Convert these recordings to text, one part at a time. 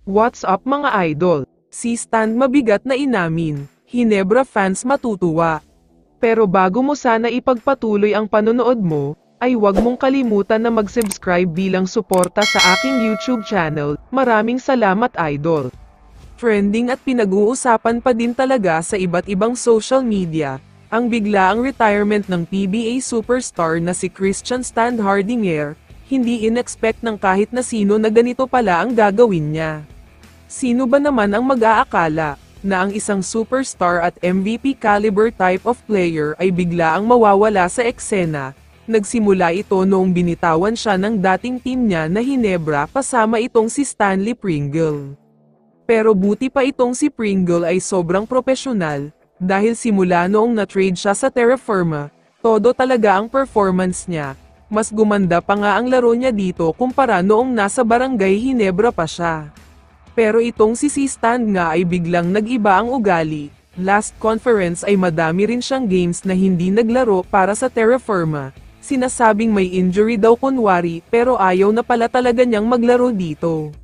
What's up mga idol? Si Stan mabigat na inamin, Hinebra fans matutuwa. Pero bago mo sana ipagpatuloy ang panonood mo, ay huwag mong kalimutan na mag-subscribe bilang suporta sa aking YouTube channel. Maraming salamat idol. Trending at pinag-uusapan pa din talaga sa iba't ibang social media, ang biglaang retirement ng PBA superstar na si Christian Stan Hardinger. Hindi in-expect ng kahit na sino na ganito pala ang gagawin niya. Sino ba naman ang mag-aakala na ang isang superstar at MVP caliber type of player ay biglaang mawawala sa eksena? Nagsimula ito noong binitawan siya ng dating team niya na Hinebra kasama itong si Stanley Pringle. Pero buti pa itong si Pringle ay sobrang profesional, dahil simula noong na-trade siya sa Terra Firma, todo talaga ang performance niya. Mas gumanda pa nga ang laro niya dito kumpara noong nasa Barangay Hinebra pa siya. Pero itong si Stan nga ay biglang nag-iba ang ugali. Last conference ay madami rin siyang games na hindi naglaro para sa Terra Firma. Sinasabing may injury daw kunwari pero ayaw na pala talaga niyang maglaro dito.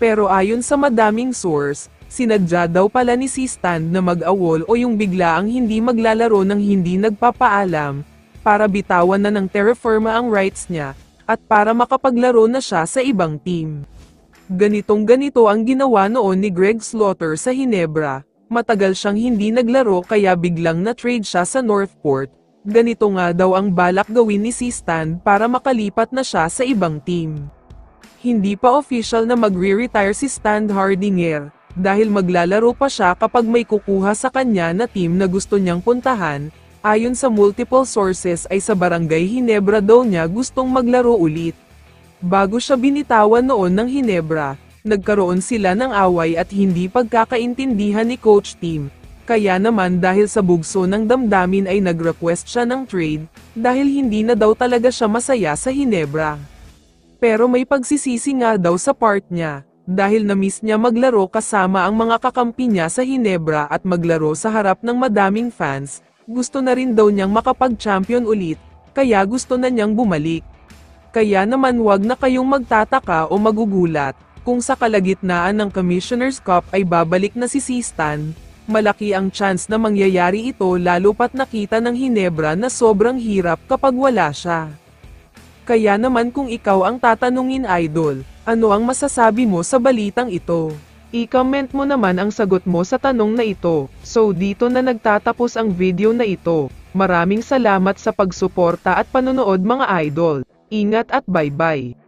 Pero ayon sa madaming source, sinadya daw pala ni Stan na mag-awol o yung biglaang hindi maglalaro ng hindi nagpapaalam, para bitawan na ng Terra Firma ang rights niya, at para makapaglaro na siya sa ibang team. Ganitong-ganito ang ginawa noon ni Greg Slaughter sa Hinebra. Matagal siyang hindi naglaro kaya biglang na-trade siya sa Northport. Ganito nga daw ang balak gawin ni Stan para makalipat na siya sa ibang team. Hindi pa official na magre-retire si Stan Hardinger, dahil maglalaro pa siya kapag may kukuha sa kanya na team na gusto niyang puntahan. Ayon sa multiple sources ay sa Barangay Hinebra daw niya gustong maglaro ulit. Bago siya binitawan noon ng Hinebra, nagkaroon sila ng away at hindi pagkakaintindihan ni Coach Tim. Kaya naman dahil sa bugso ng damdamin ay nag-request siya ng trade, dahil hindi na daw talaga siya masaya sa Hinebra. Pero may pagsisisi nga daw sa part niya, dahil na-miss niya maglaro kasama ang mga kakampi niya sa Hinebra at maglaro sa harap ng madaming fans. Gusto na rin daw niyang makapag-champion ulit, kaya gusto na niyang bumalik. Kaya naman wag na kayong magtataka o magugulat, kung sa kalagitnaan ng Commissioner's Cup ay babalik na si Stan. Malaki ang chance na mangyayari ito lalo pat nakita ng Hinebra na sobrang hirap kapag wala siya. Kaya naman kung ikaw ang tatanungin idol, ano ang masasabi mo sa balitang ito? I-comment mo naman ang sagot mo sa tanong na ito. So dito na nagtatapos ang video na ito. Maraming salamat sa pagsuporta at panonood mga idol. Ingat at bye-bye.